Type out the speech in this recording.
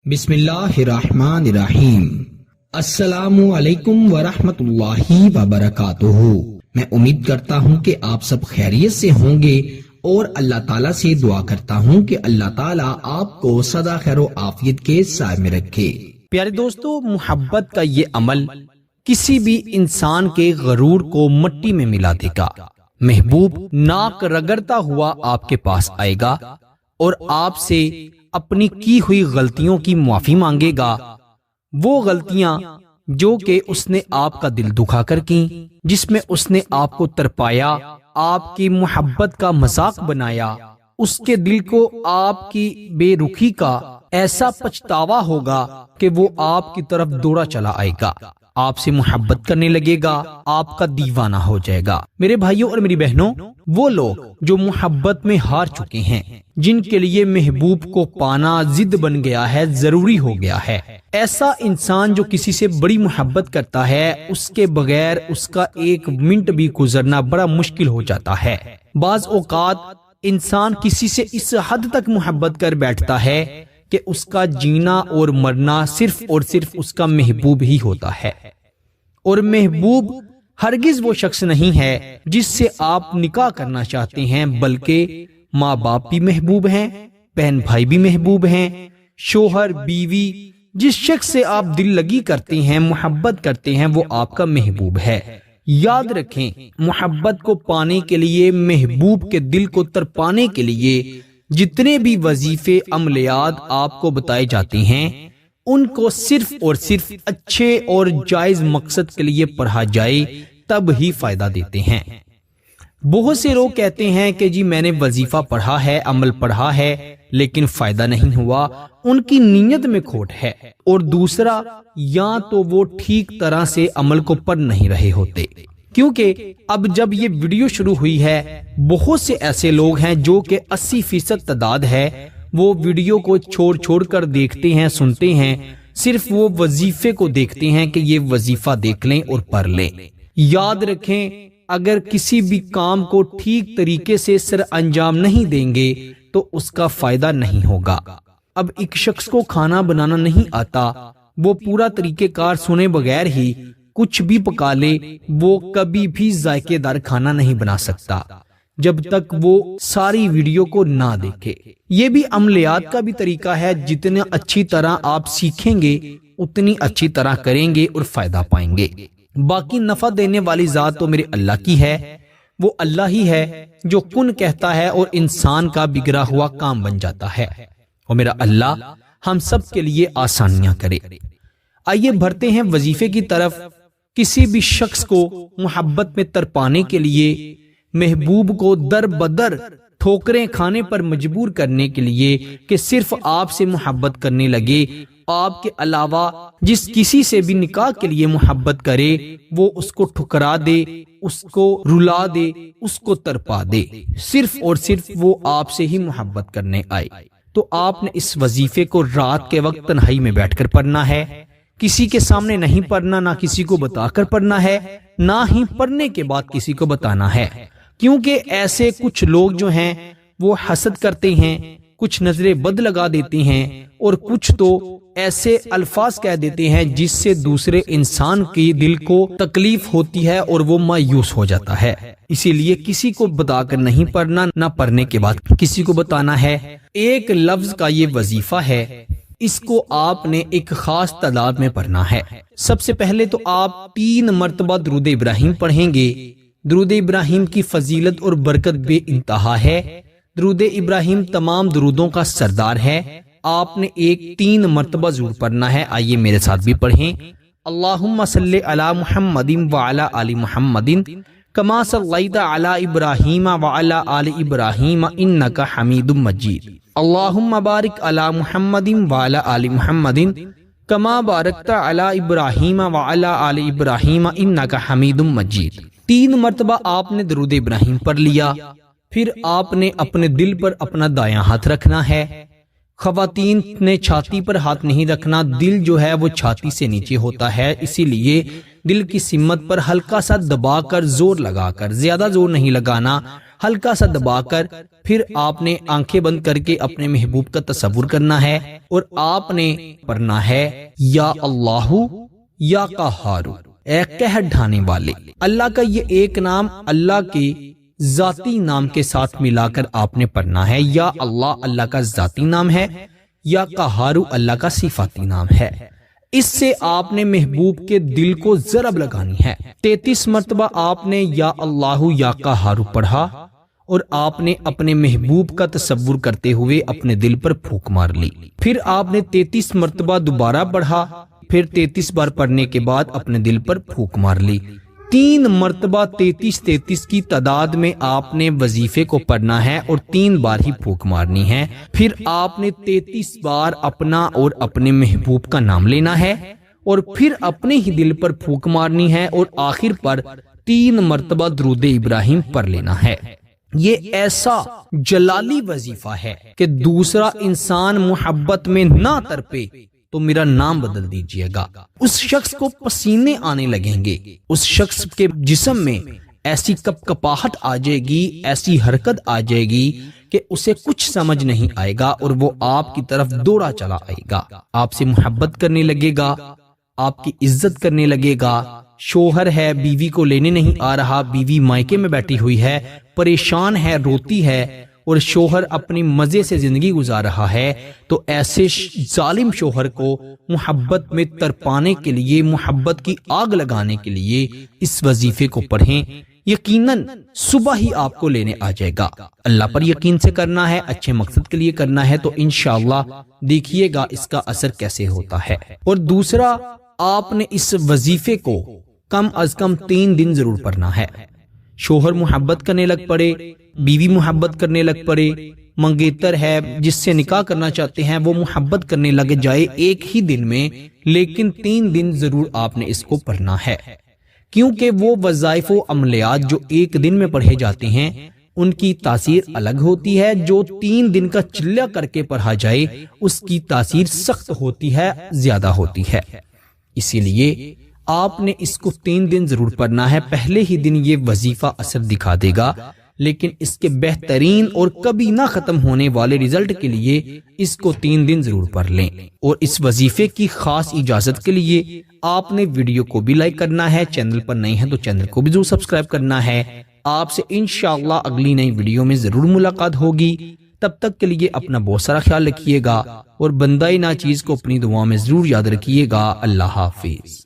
بسم اللہ الرحمن الرحیم۔ السلام علیکم ورحمۃ اللہ وبرکاتہ۔ میں امید کرتا ہوں کہ آپ سب خیریت سے ہوں گے اور اللہ تعالیٰ سے دعا کرتا ہوں کہ اللہ تعالیٰ آپ کو سدا خیر و عافیت کے سائے میں رکھے۔ پیارے دوستو، محبت کا یہ عمل کسی بھی انسان کے غرور کو مٹی میں ملا دے گا۔ محبوب ناک رگڑتا ہوا آپ کے پاس آئے گا اور آپ سے اپنی کی ہوئی غلطیوں کی معافی مانگے گا، وہ غلطیاں جو کہ اس نے آپ کا دل دکھا کر کی، جس میں اس نے آپ کو تڑپایا، آپ کی محبت کا مذاق بنایا، اس کے دل کو آپ کی بے رخی کا ایسا پچھتاوا ہوگا کہ وہ آپ کی طرف دوڑا چلا آئے گا، آپ سے محبت کرنے لگے گا، آپ کا دیوانہ ہو جائے گا۔ میرے بھائیوں اور میری بہنوں، وہ لوگ جو محبت میں ہار چکے ہیں، جن کے لیے محبوب کو پانا ضد بن گیا ہے، ضروری ہو گیا ہے، ایسا انسان جو کسی سے بڑی محبت کرتا ہے، اس کے بغیر اس کا ایک منٹ بھی گزرنا بڑا مشکل ہو جاتا ہے۔ بعض اوقات انسان کسی سے اس حد تک محبت کر بیٹھتا ہے کہ اس کا جینا اور مرنا صرف اور صرف اس کا محبوب ہی ہوتا ہے، اور محبوب ہرگز وہ شخص نہیں ہے جس سے آپ نکاح کرنا چاہتے ہیں، بلکہ ماں باپ بھی محبوب ہیں، بہن بھائی بھی محبوب ہیں، شوہر بیوی، جس شخص سے آپ دل لگی کرتے ہیں، محبت کرتے ہیں، وہ آپ کا محبوب ہے۔ یاد رکھیں، محبت کو پانے کے لیے، محبوب کے دل کو تڑپانے کے لیے جتنے بھی وظیفے عملیات آپ کو بتائے جاتے ہیں، ان کو صرف اور صرف اچھے اور جائز مقصد کے لیے پڑھا جائے، تب ہی فائدہ دیتے ہیں۔ بہت سے لوگ کہتے ہیں کہ جی میں نے وظیفہ پڑھا ہے، عمل پڑھا ہے، لیکن فائدہ نہیں ہوا، ان کی نیت میں کھوٹ ہے، اور دوسرا، یا تو وہ ٹھیک طرح سے عمل کو پڑھ نہیں رہے ہوتے، کیونکہ اب جب یہ ویڈیو شروع ہوئی ہے، بہت سے ایسے لوگ ہیں جو کہ 80% تعداد ہے، وہ ویڈیو کو چھوڑ کر دیکھتے ہیں، سنتے ہیں، صرف وہ وظیفے کو دیکھتے ہیں کہ یہ وظیفہ دیکھ لیں اور پڑھ لیں۔ یاد رکھیں، اگر کسی بھی کام کو ٹھیک طریقے سے سر انجام نہیں دیں گے تو اس کا فائدہ نہیں ہوگا۔ اب ایک شخص کو کھانا بنانا نہیں آتا، وہ پورا طریقہ کار سنے بغیر ہی کچھ بھی پکا لے، وہ کبھی بھی ذائقے دار کھانا نہیں بنا سکتا جب تک وہ ساری ویڈیو کو نہ دیکھے۔ یہ بھی عملیات کا بھی طریقہ ہے، جتنا اچھی طرح آپ سیکھیں گے اتنی اچھی طرح کریں گے اور فائدہ پائیں گے۔ باقی نفع دینے والی ذات تو میرے اللہ کی ہے، وہ اللہ ہی ہے جو کن کہتا ہے اور انسان کا بگڑا ہوا کام بن جاتا ہے، اور میرا اللہ ہم سب کے لیے آسانیاں کرے۔ آئیے بڑھتے ہیں وظیفے کی طرف۔ کسی بھی شخص کو محبت میں تڑپانے کے لیے، محبوب کو در بدر ٹھوکریں کھانے پر مجبور کرنے کے لیے کہ صرف آپ سے محبت کرنے لگے، آپ کے علاوہ جس کسی سے بھی نکاح کے لیے محبت کرے، وہ اس کو ٹھکرا دے، اس کو رلا دے، اس کو تڑپا دے، صرف اور صرف وہ آپ سے ہی محبت کرنے آئے، تو آپ نے اس وظیفے کو رات کے وقت تنہائی میں بیٹھ کر پڑھنا ہے۔ کسی کے سامنے نہیں پڑھنا، نہ کسی کو بتا کر پڑھنا ہے، نہ ہی پڑھنے کے بعد کسی کو بتانا ہے، کیونکہ ایسے کچھ لوگ جو ہیں وہ حسد کرتے ہیں، کچھ نظریں بد لگا دیتے ہیں، اور کچھ تو ایسے الفاظ کہہ دیتے ہیں جس سے دوسرے انسان کی دل کو تکلیف ہوتی ہے اور وہ مایوس ہو جاتا ہے۔ اسی لیے کسی کو بتا کر نہیں پڑھنا، نہ پڑھنے کے بعد کسی کو بتانا ہے۔ ایک لفظ کا یہ وظیفہ ہے، اس کو آپ نے ایک خاص تعداد میں پڑھنا ہے۔ سب سے پہلے تو آپ 3 مرتبہ درود ابراہیم پڑھیں گے۔ درود ابراہیم کی فضیلت اور برکت بے انتہا ہے۔ درود ابراہیم تمام درودوں کا سردار ہے، آپ نے 3 مرتبہ ضرور پڑھنا ہے۔ آئیے میرے ساتھ بھی پڑھیں۔ اللہم صلی علی محمد وعلی آل محمد کما صلیت علی ابراہیم وعلی آل ابراہیم انک حمید مجید۔ اللہم بارک علی محمد وعلی آل محمد کما بارکت علی ابراہیم وعلی آل ابراہیم انک حمید مجید۔ 3 مرتبہ آپ نے درود ابراہیم پڑھ لیا، پھر آپ نے اپنے دل پر اپنا دایاں ہاتھ رکھنا ہے۔ خواتین نے چھاتی پر ہاتھ نہیں رکھنا، دل جو ہے وہ چھاتی سے نیچے ہوتا ہے، اسی لیے دل کی سمت پر ہلکا سا دبا کر، زور لگا کر، زیادہ زور نہیں لگانا، ہلکا سا دبا کر پھر آپ نے آنکھیں بند کر کے اپنے محبوب کا تصور کرنا ہے اور آپ نے پڑھنا ہے یا اللہ یا قہار، اے قہر ڈھانے والے۔ اللہ کا یہ ایک نام اللہ کے ذاتی نام کے ساتھ ملا کر آپ نے پڑھنا ہے۔ یا اللہ کا ذاتی نام ہے، یا قہار اللہ کا صفاتی نام ہے۔ اس سے آپ نے محبوب کے دل کو ضرب لگانی ہے۔ 33 مرتبہ آپ نے یا اللہ یا قہار پڑھا اور آپ نے اپنے محبوب کا تصور کرتے ہوئے اپنے دل پر پھونک مار لی۔ پھر آپ نے 33 مرتبہ دوبارہ پڑھا، پھر 33 بار پڑھنے کے بعد اپنے دل پر پھونک مار لی۔ 3 مرتبہ 33 کی تعداد میں آپ نے وظیفے کو پڑھنا ہے اور 3 بار ہی پھونک مارنی ہے۔ پھر آپ نے 33 بار اپنا اور اپنے محبوب کا نام لینا ہے اور پھر اپنے ہی دل پر پھونک مارنی ہے اور آخر پر 3 مرتبہ درود ابراہیم پڑھ لینا ہے۔ یہ ایسا جلالی وظیفہ ہے کہ دوسرا انسان محبت میں نہ تڑپے تو میرا نام بدل دیجئے گا۔ اس شخص کو پسینے آنے لگیں گے، اس شخص کے جسم میں ایسی کپکپاہٹ آ جائے گی، ایسی حرکت آ جائے گی کہ اسے کچھ سمجھ نہیں آئے گا اور وہ آپ کی طرف دوڑا چلا آئے گا، آپ سے محبت کرنے لگے گا، آپ کی عزت کرنے لگے گا۔ شوہر ہے، بیوی کو لینے نہیں آ رہا، بیوی مائکے میں بیٹھی ہوئی ہے، پریشان ہے، روتی ہے، اور شوہر اپنی مزے سے زندگی گزار رہا ہے، تو ایسے ظالم شوہر کو محبت میں تڑپانے کے لیے، محبت کی آگ لگانے کے لیے اس وظیفے کو پڑھیں۔ یقیناً صبح ہی آپ کو لینے آ جائے گا۔ اللہ پر یقین سے کرنا ہے، اچھے مقصد کے لیے کرنا ہے، تو انشاءاللہ دیکھیے گا اس کا اثر کیسے ہوتا ہے۔ اور دوسرا، آپ نے اس وظیفے کو کم از کم 3 دن ضرور پڑھنا ہے۔ شوہر محبت کرنے لگ پڑے، بیوی محبت کرنے لگ پڑے، منگیتر ہے جس سے نکاح کرنا چاہتے ہیں وہ محبت کرنے لگ جائے ایک ہی دن میں، لیکن 3 دن ضرور آپ نے اس کو پڑھنا ہے، کیونکہ وہ وظائف و عملیات جو ایک دن میں پڑھے جاتے ہیں ان کی تاثیر الگ ہوتی ہے، جو 3 دن کا چلہ کر کے پڑھا جائے اس کی تاثیر سخت ہوتی ہے، زیادہ ہوتی ہے۔ اسی لیے آپ نے اس کو 3 دن ضرور پڑھنا ہے۔ پہلے ہی دن یہ وظیفہ اثر دکھا دے گا، لیکن اس کے بہترین اور کبھی نہ ختم ہونے والے رزلٹ کے لیے اس کو 3 دن ضرور پڑھ لیں۔ اور اس وظیفے کی خاص اجازت کے لیے آپ نے ویڈیو کو بھی لائک کرنا ہے، چینل پر نئے ہیں تو چینل کو بھی ضرور سبسکرائب کرنا ہے۔ آپ سے انشاءاللہ اگلی نئی ویڈیو میں ضرور ملاقات ہوگی۔ تب تک کے لیے اپنا بہت سارا خیال رکھیے گا اور بندہ ناچیز کو اپنی دعا میں ضرور یاد رکھیے گا۔ اللہ حافظ۔